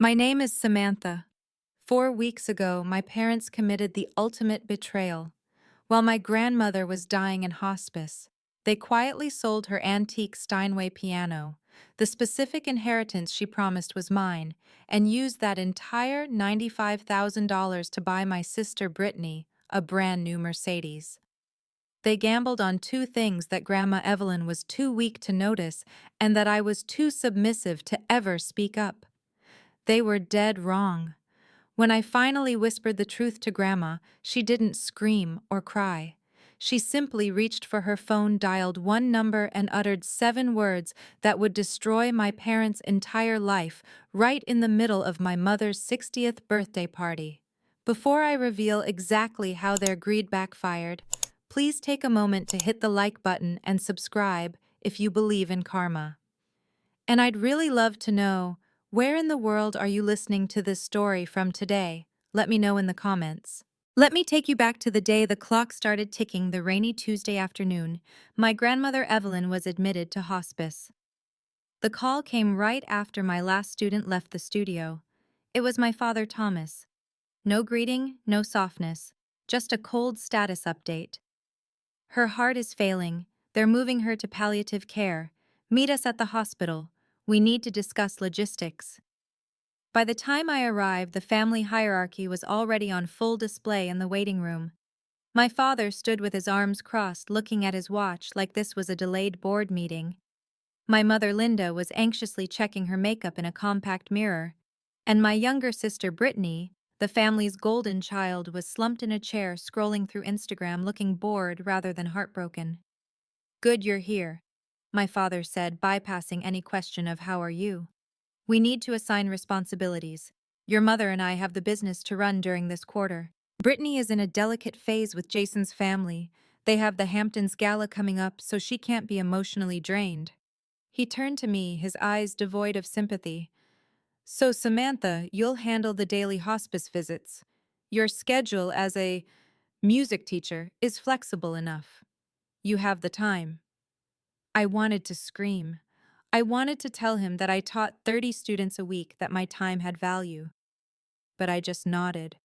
My name is Samantha. 4 weeks ago, my parents committed the ultimate betrayal. While my grandmother was dying in hospice, they quietly sold her antique Steinway piano. The specific inheritance she promised was mine, and used that entire $95,000 to buy my sister Brittany a brand new Mercedes. They gambled on two things: that Grandma Evelyn was too weak to notice, and that I was too submissive to ever speak up. They were dead wrong. When I finally whispered the truth to Grandma, she didn't scream or cry. She simply reached for her phone, dialed one number, and uttered 7 words that would destroy my parents' entire life right in the middle of my mother's 60th birthday party. Before I reveal exactly how their greed backfired, please take a moment to hit the like button and subscribe if you believe in karma. And I'd really love to know, where in the world are you listening to this story from today? Let me know in the comments. Let me take you back to the day the clock started ticking. The rainy Tuesday afternoon, my grandmother Evelyn was admitted to hospice. The call came right after my last student left the studio. It was my father Thomas. No greeting, no softness, just a cold status update. Her heart is failing. They're moving her to palliative care. Meet us at the hospital. We need to discuss logistics. By the time I arrived, the family hierarchy was already on full display in the waiting room. My father stood with his arms crossed, looking at his watch like this was a delayed board meeting. My mother Linda was anxiously checking her makeup in a compact mirror. And my younger sister Brittany, the family's golden child, was slumped in a chair scrolling through Instagram, looking bored rather than heartbroken. "Good you're here," my father said, bypassing any question of "how are you?" "We need to assign responsibilities. Your mother and I have the business to run during this quarter. Brittany is in a delicate phase with Jason's family. They have the Hamptons Gala coming up, so she can't be emotionally drained." He turned to me, his eyes devoid of sympathy. "So, Samantha, you'll handle the daily hospice visits. Your schedule as a music teacher is flexible enough. You have the time." I wanted to scream. I wanted to tell him that I taught 30 students a week, that my time had value. But I just nodded.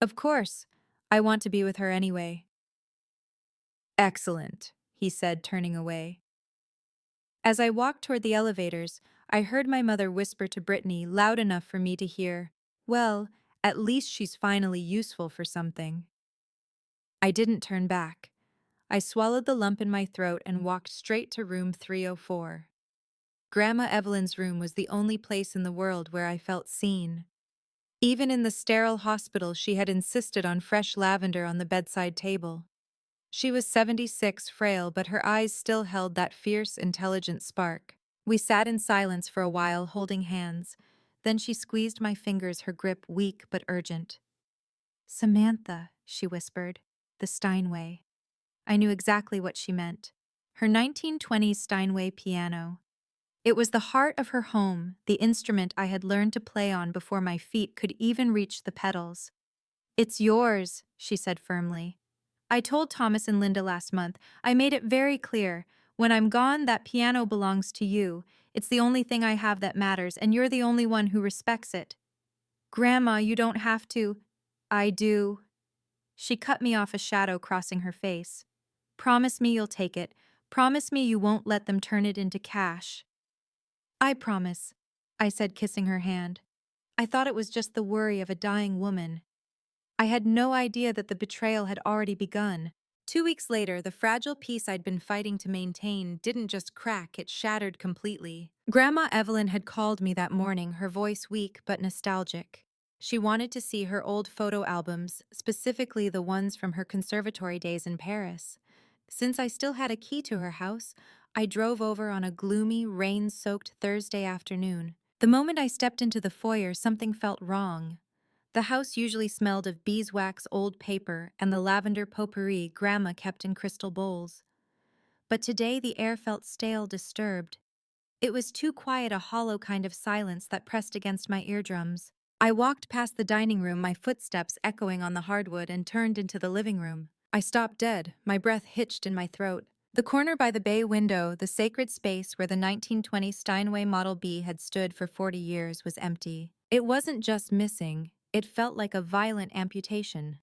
"Of course. I want to be with her anyway." "Excellent," he said, turning away. As I walked toward the elevators, I heard my mother whisper to Brittany, loud enough for me to hear, "Well, at least she's finally useful for something." I didn't turn back. I swallowed the lump in my throat and walked straight to room 304. Grandma Evelyn's room was the only place in the world where I felt seen. Even in the sterile hospital, she had insisted on fresh lavender on the bedside table. She was 76, frail, but her eyes still held that fierce, intelligent spark. We sat in silence for a while, holding hands. Then she squeezed my fingers, her grip weak but urgent. "Samantha," she whispered, "the Steinway." I knew exactly what she meant. Her 1920s Steinway piano. It was the heart of her home, the instrument I had learned to play on before my feet could even reach the pedals. "It's yours," she said firmly. "I told Thomas and Linda last month. I made it very clear. When I'm gone, that piano belongs to you. It's the only thing I have that matters, and you're the only one who respects it." "Grandma, you don't have to." "I do." She cut me off, a shadow crossing her face. "Promise me you'll take it. Promise me you won't let them turn it into cash." "I promise," I said, kissing her hand. I thought it was just the worry of a dying woman. I had no idea that the betrayal had already begun. 2 weeks later, the fragile peace I'd been fighting to maintain didn't just crack, it shattered completely. Grandma Evelyn had called me that morning, her voice weak but nostalgic. She wanted to see her old photo albums, specifically the ones from her conservatory days in Paris. Since I still had a key to her house, I drove over on a gloomy, rain-soaked Thursday afternoon. The moment I stepped into the foyer, something felt wrong. The house usually smelled of beeswax, old paper, and the lavender potpourri Grandma kept in crystal bowls. But today the air felt stale, disturbed. It was too quiet, a hollow kind of silence that pressed against my eardrums. I walked past the dining room, my footsteps echoing on the hardwood, and turned into the living room. I stopped dead, my breath hitched in my throat. The corner by the bay window, the sacred space where the 1920 Steinway Model B had stood for 40 years, was empty. It wasn't just missing, it felt like a violent amputation.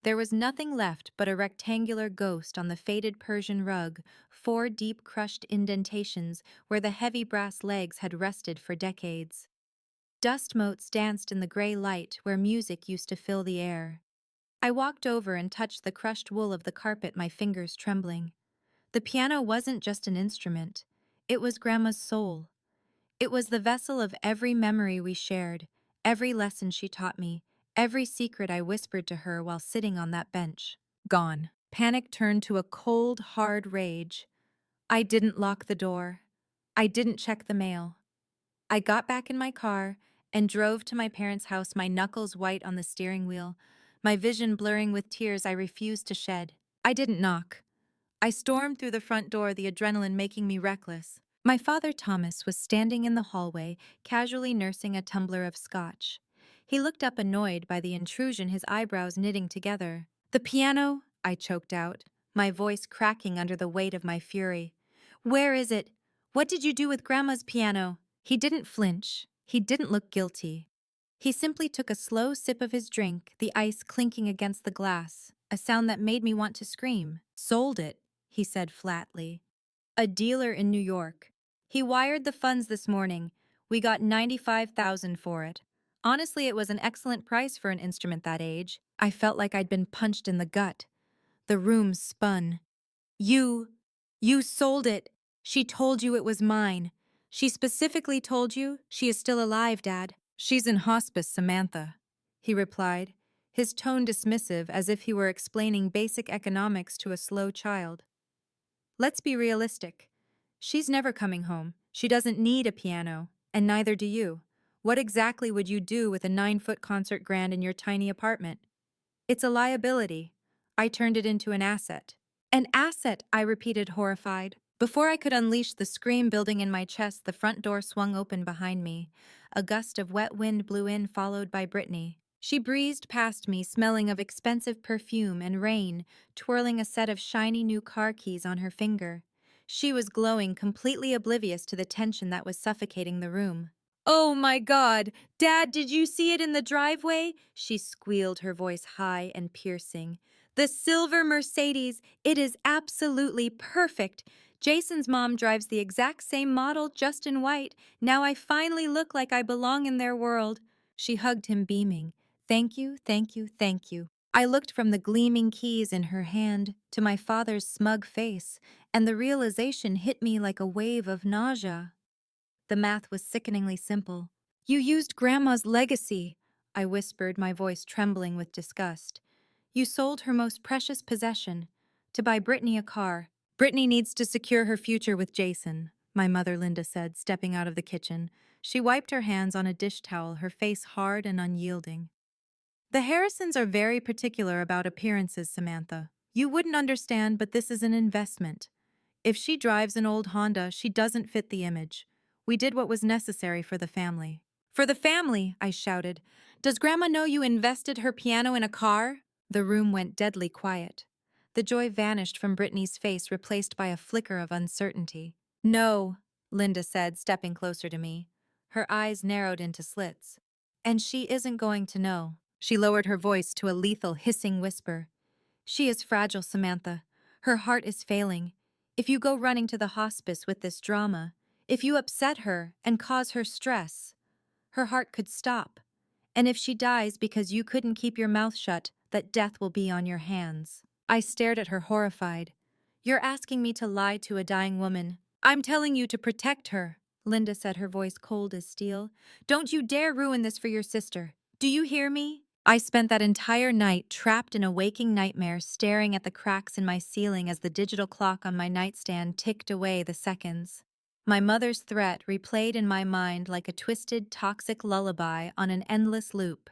There was nothing left but a rectangular ghost on the faded Persian rug, 4 deep crushed indentations where the heavy brass legs had rested for decades. Dust motes danced in the gray light where music used to fill the air. I walked over and touched the crushed wool of the carpet, my fingers trembling. The piano wasn't just an instrument. It was Grandma's soul. It was the vessel of every memory we shared, every lesson she taught me, every secret I whispered to her while sitting on that bench. Gone. Panic turned to a cold, hard rage. I didn't lock the door. I didn't check the mail. I got back in my car and drove to my parents' house, my knuckles white on the steering wheel, my vision blurring with tears I refused to shed. I didn't knock. I stormed through the front door, the adrenaline making me reckless. My father, Thomas, was standing in the hallway, casually nursing a tumbler of scotch. He looked up, annoyed by the intrusion, his eyebrows knitting together. "The piano?" I choked out, my voice cracking under the weight of my fury. "Where is it? What did you do with Grandma's piano?" He didn't flinch. He didn't look guilty. He simply took a slow sip of his drink, the ice clinking against the glass, a sound that made me want to scream. "Sold it," he said flatly. "A dealer in New York. He wired the funds this morning. We got 95,000 for it. Honestly, it was an excellent price for an instrument that age." I felt like I'd been punched in the gut. The room spun. You sold it. She told you it was mine. She specifically told you she is still alive, Dad." "She's in hospice, Samantha," he replied, his tone dismissive, as if he were explaining basic economics to a slow child. "Let's be realistic. She's never coming home. She doesn't need a piano, and neither do you. What exactly would you do with a 9-foot concert grand in your tiny apartment? It's a liability. I turned it into an asset." "An asset," I repeated, horrified. Before I could unleash the scream building in my chest, the front door swung open behind me. A gust of wet wind blew in, followed by Brittany. She breezed past me, smelling of expensive perfume and rain, twirling a set of shiny new car keys on her finger. She was glowing, completely oblivious to the tension that was suffocating the room. "Oh my God! Dad, did you see it in the driveway?" she squealed, her voice high and piercing. "The silver Mercedes! It is absolutely perfect! Jason's mom drives the exact same model, just in white. Now I finally look like I belong in their world." She hugged him, beaming. "Thank you, thank you, thank you." I looked from the gleaming keys in her hand to my father's smug face, and the realization hit me like a wave of nausea. The math was sickeningly simple. "You used Grandma's legacy," I whispered, my voice trembling with disgust. "You sold her most precious possession to buy Brittany a car." "Brittany needs to secure her future with Jason," my mother Linda said, stepping out of the kitchen. She wiped her hands on a dish towel, her face hard and unyielding. "The Harrisons are very particular about appearances, Samantha. You wouldn't understand, but this is an investment. If she drives an old Honda, she doesn't fit the image. We did what was necessary for the family." "For the family," I shouted. "Does Grandma know you invested her piano in a car?" The room went deadly quiet. The joy vanished from Brittany's face, replaced by a flicker of uncertainty. "No," Linda said, stepping closer to me. Her eyes narrowed into slits. "And she isn't going to know." She lowered her voice to a lethal, hissing whisper. "She is fragile, Samantha. Her heart is failing. If you go running to the hospice with this drama, if you upset her and cause her stress, her heart could stop. And if she dies because you couldn't keep your mouth shut, that death will be on your hands." I stared at her, horrified. "You're asking me to lie to a dying woman." "I'm telling you to protect her," Linda said, her voice cold as steel. "Don't you dare ruin this for your sister. Do you hear me?" I spent that entire night trapped in a waking nightmare, staring at the cracks in my ceiling as the digital clock on my nightstand ticked away the seconds. My mother's threat replayed in my mind like a twisted, toxic lullaby on an endless loop.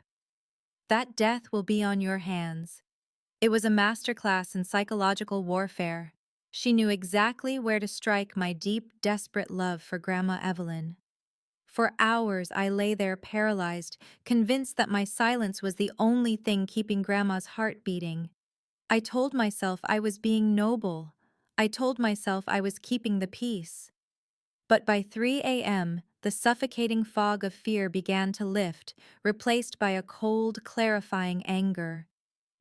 "That death will be on your hands." It was a masterclass in psychological warfare. She knew exactly where to strike my deep, desperate love for Grandma Evelyn. For hours, I lay there paralyzed, convinced that my silence was the only thing keeping Grandma's heart beating. I told myself I was being noble. I told myself I was keeping the peace. But by 3 a.m., the suffocating fog of fear began to lift, replaced by a cold, clarifying anger.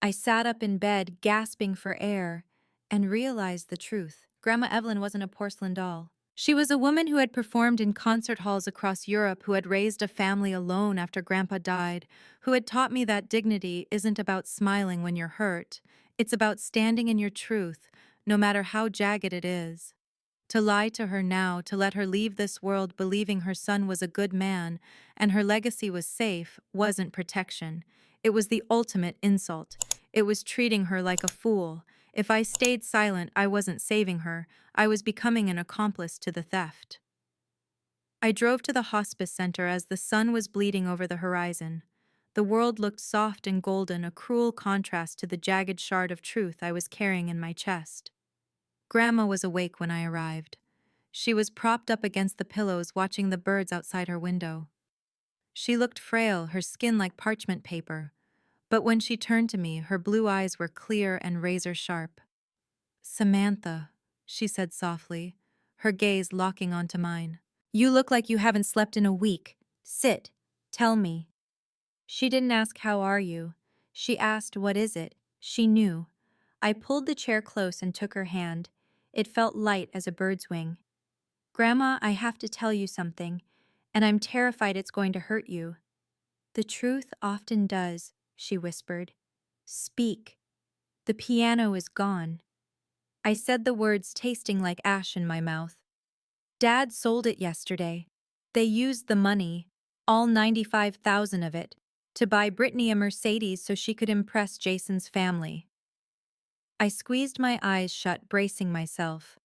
I sat up in bed, gasping for air, and realized the truth. Grandma Evelyn wasn't a porcelain doll. She was a woman who had performed in concert halls across Europe, who had raised a family alone after Grandpa died, who had taught me that dignity isn't about smiling when you're hurt. It's about standing in your truth, no matter how jagged it is. To lie to her now, to let her leave this world believing her son was a good man and her legacy was safe, wasn't protection. It was the ultimate insult. It was treating her like a fool. If I stayed silent, I wasn't saving her. I was becoming an accomplice to the theft. I drove to the hospice center as the sun was bleeding over the horizon. The world looked soft and golden, a cruel contrast to the jagged shard of truth I was carrying in my chest. Grandma was awake when I arrived. She was propped up against the pillows watching the birds outside her window. She looked frail, her skin like parchment paper, but when she turned to me, her blue eyes were clear and razor sharp. "Samantha," she said softly, her gaze locking onto mine. "You look like you haven't slept in a week. Sit. Tell me." She didn't ask how are you. She asked what is it. She knew. I pulled the chair close and took her hand. It felt light as a bird's wing. "Grandma, I have to tell you something, and I'm terrified it's going to hurt you." "The truth often does," she whispered. "Speak." "The piano is gone." I said the words tasting like ash in my mouth. "Dad sold it yesterday. They used the money, all 95,000 of it, to buy Brittany a Mercedes so she could impress Jason's family." I squeezed my eyes shut, bracing myself.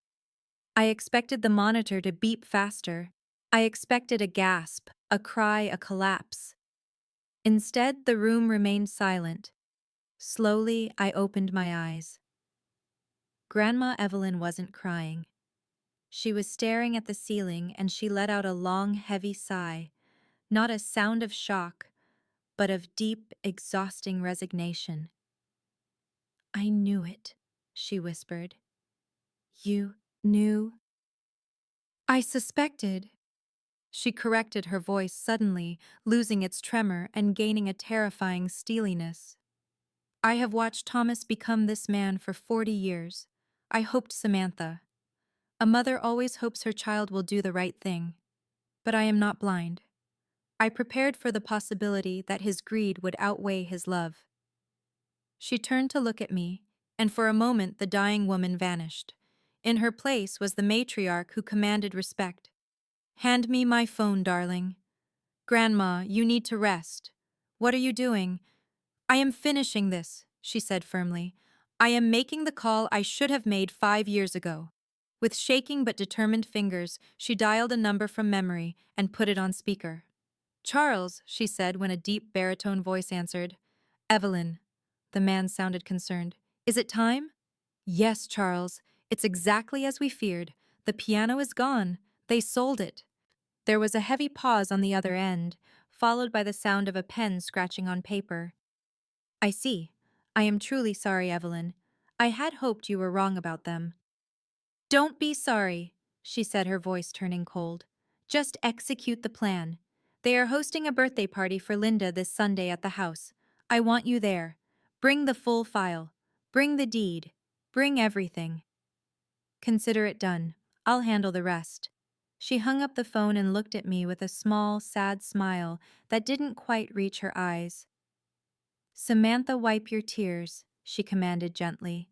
I expected the monitor to beep faster. I expected a gasp, a cry, a collapse. Instead, the room remained silent. Slowly, I opened my eyes. Grandma Evelyn wasn't crying. She was staring at the ceiling and she let out a long, heavy sigh, not a sound of shock, but of deep, exhausting resignation. "I knew it," she whispered. "You knew?" "I suspected." She corrected her voice suddenly, losing its tremor and gaining a terrifying steeliness. "I have watched Thomas become this man for 40 years. I hoped Samantha. A mother always hopes her child will do the right thing. But I am not blind. I prepared for the possibility that his greed would outweigh his love." She turned to look at me, and for a moment the dying woman vanished. In her place was the matriarch who commanded respect. "Hand me my phone, darling." "Grandma, you need to rest." "What are you doing?" "I am finishing this," she said firmly. "I am making the call I should have made 5 years ago." With shaking but determined fingers, she dialed a number from memory and put it on speaker. "Charles," she said when a deep baritone voice answered. "Evelyn." The man sounded concerned. "Is it time?" "Yes, Charles. It's exactly as we feared. The piano is gone. They sold it." There was a heavy pause on the other end, followed by the sound of a pen scratching on paper. "I see. I am truly sorry, Evelyn. I had hoped you were wrong about them." "Don't be sorry," she said, her voice turning cold. "Just execute the plan. They are hosting a birthday party for Linda this Sunday at the house. I want you there. Bring the full file. Bring the deed. Bring everything." "Consider it done. I'll handle the rest." She hung up the phone and looked at me with a small, sad smile that didn't quite reach her eyes. "Samantha, wipe your tears," she commanded gently.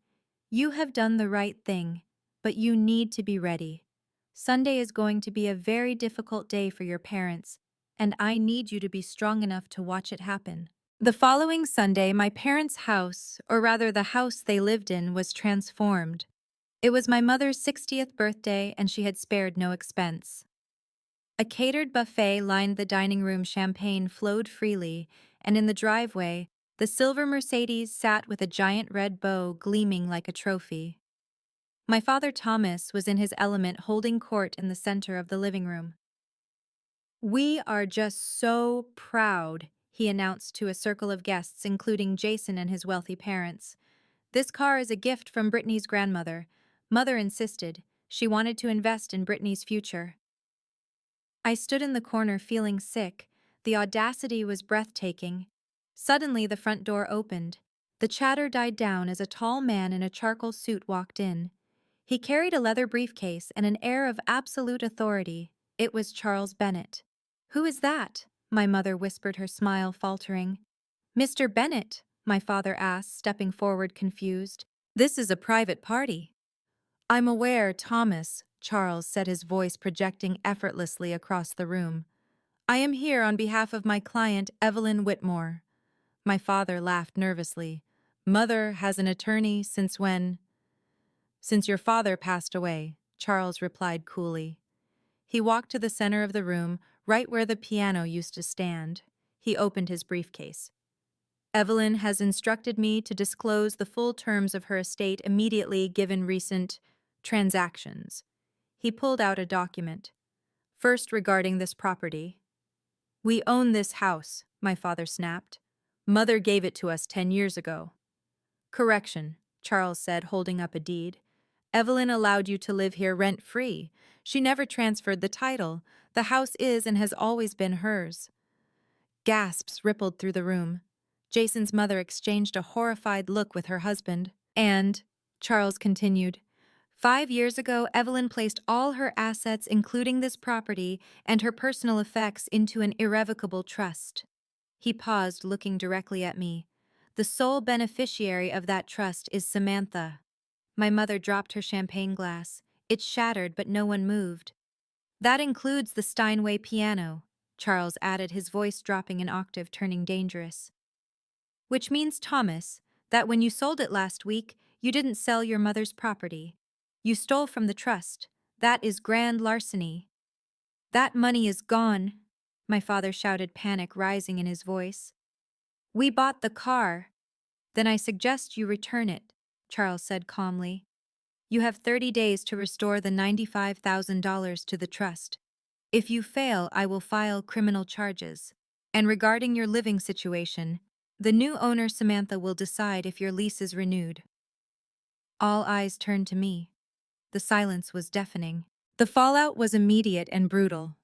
"You have done the right thing, but you need to be ready. Sunday is going to be a very difficult day for your parents, and I need you to be strong enough to watch it happen." The following Sunday, my parents' house, or rather the house they lived in, was transformed. It was my mother's 60th birthday, and she had spared no expense. A catered buffet lined the dining room, champagne flowed freely, and in the driveway, the silver Mercedes sat with a giant red bow gleaming like a trophy. My father Thomas was in his element holding court in the center of the living room. "We are just so proud," he announced to a circle of guests, including Jason and his wealthy parents. "This car is a gift from Brittany's grandmother. Mother insisted. She wanted to invest in Brittany's future. I stood in the corner feeling sick. The audacity was breathtaking. Suddenly, the front door opened. The chatter died down as a tall man in a charcoal suit walked in. He carried a leather briefcase and an air of absolute authority. It was Charles Bennett. "Who is that?" my mother whispered, her smile faltering. "Mr. Bennett," my father asked, stepping forward confused. "This is a private party." "I'm aware, Thomas," Charles said, his voice projecting effortlessly across the room. "I am here on behalf of my client, Evelyn Whitmore." My father laughed nervously. "Mother has an attorney since when?" "Since your father passed away," Charles replied coolly. He walked to the center of the room, right where the piano used to stand. He opened his briefcase. "Evelyn has instructed me to disclose the full terms of her estate immediately given recent transactions." He pulled out a document. "First, regarding this property. We own this house," my father snapped. "Mother gave it to us 10 years ago." "Correction," Charles said, holding up a deed. "Evelyn allowed you to live here rent-free. She never transferred the title. The house is and has always been hers." Gasps rippled through the room. Jason's mother exchanged a horrified look with her husband. "And," Charles continued, "5 years ago, Evelyn placed all her assets, including this property and her personal effects, into an irrevocable trust." He paused, looking directly at me. "The sole beneficiary of that trust is Samantha." My mother dropped her champagne glass. It shattered, but no one moved. "That includes the Steinway piano," Charles added, his voice dropping an octave, turning dangerous. "Which means, Thomas, that when you sold it last week, you didn't sell your mother's property. You stole from the trust. That is grand larceny." "That money is gone," my father shouted, panic rising in his voice. "We bought the car." "Then I suggest you return it," Charles said calmly. "You have 30 days to restore the $95,000 to the trust. If you fail, I will file criminal charges. And regarding your living situation, the new owner, Samantha, will decide if your lease is renewed." All eyes turned to me. The silence was deafening. The fallout was immediate and brutal.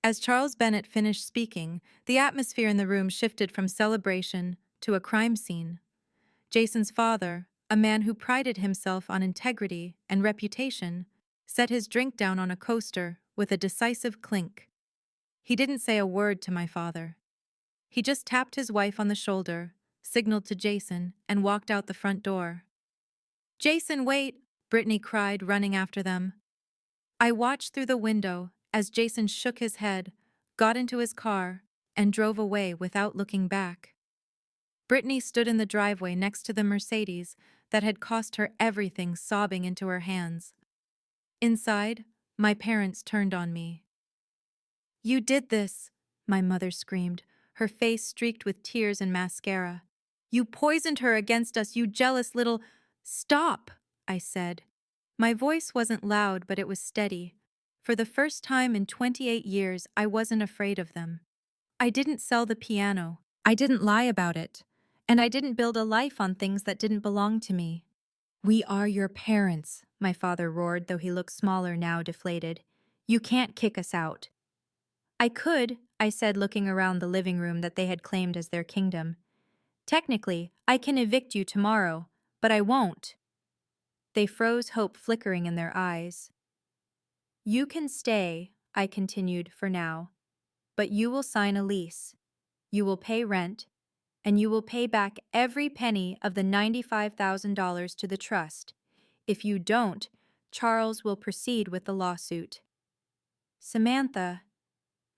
As Charles Bennett finished speaking, the atmosphere in the room shifted from celebration to a crime scene. Jason's father, a man who prided himself on integrity and reputation, set his drink down on a coaster with a decisive clink. He didn't say a word to my father. He just tapped his wife on the shoulder, signaled to Jason, and walked out the front door. "Jason, wait!" Brittany cried, running after them. I watched through the window as Jason shook his head, got into his car, and drove away without looking back. Brittany stood in the driveway next to the Mercedes that had cost her everything, sobbing into her hands. Inside, my parents turned on me. "You did this," my mother screamed, her face streaked with tears and mascara. "You poisoned her against us, you jealous little—" "Stop," I said. My voice wasn't loud, but it was steady. For the first time in 28 years, I wasn't afraid of them. I didn't sell the piano. I didn't lie about it. And I didn't build a life on things that didn't belong to me. "We are your parents," my father roared, though he looked smaller now, deflated. "You can't kick us out." "I could," I said, looking around the living room that they had claimed as their kingdom. "Technically, I can evict you tomorrow, but I won't." They froze, hope flickering in their eyes. "You can stay," I continued, "for now. But you will sign a lease. You will pay rent, and you will pay back every penny of the $95,000 to the trust. If you don't, Charles will proceed with the lawsuit." "Samantha,"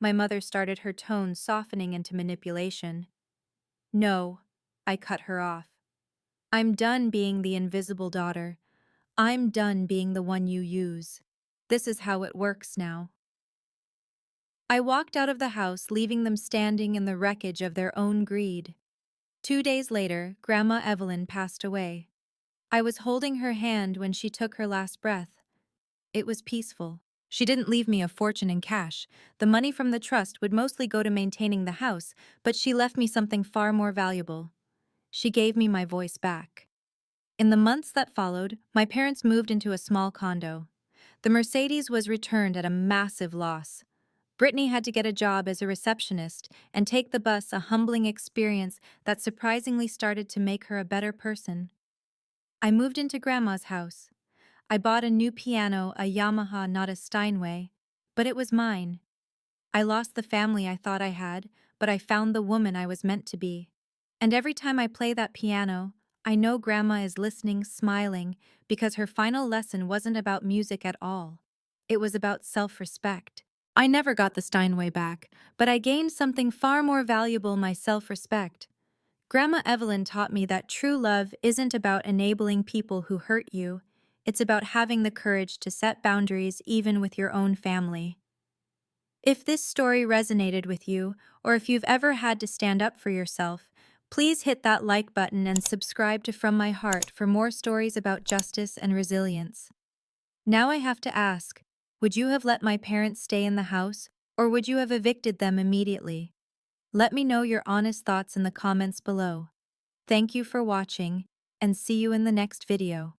my mother started, her tone softening into manipulation. "No," I cut her off. "I'm done being the invisible daughter. I'm done being the one you use. This is how it works now." I walked out of the house, leaving them standing in the wreckage of their own greed. 2 days later, Grandma Evelyn passed away. I was holding her hand when she took her last breath. It was peaceful. She didn't leave me a fortune in cash. The money from the trust would mostly go to maintaining the house, but she left me something far more valuable. She gave me my voice back. In the months that followed, my parents moved into a small condo. The Mercedes was returned at a massive loss. Brittany had to get a job as a receptionist and take the bus, a humbling experience that surprisingly started to make her a better person. I moved into Grandma's house. I bought a new piano, a Yamaha, not a Steinway, but it was mine. I lost the family I thought I had, but I found the woman I was meant to be. And every time I play that piano, I know Grandma is listening, smiling, because her final lesson wasn't about music at all. It was about self-respect. I never got the Steinway back, but I gained something far more valuable, my self-respect. Grandma Evelyn taught me that true love isn't about enabling people who hurt you. It's about having the courage to set boundaries even with your own family. If this story resonated with you, or if you've ever had to stand up for yourself, please hit that like button and subscribe to From My Heart for more stories about justice and resilience. Now I have to ask, would you have let my parents stay in the house, or would you have evicted them immediately? Let me know your honest thoughts in the comments below. Thank you for watching, and see you in the next video.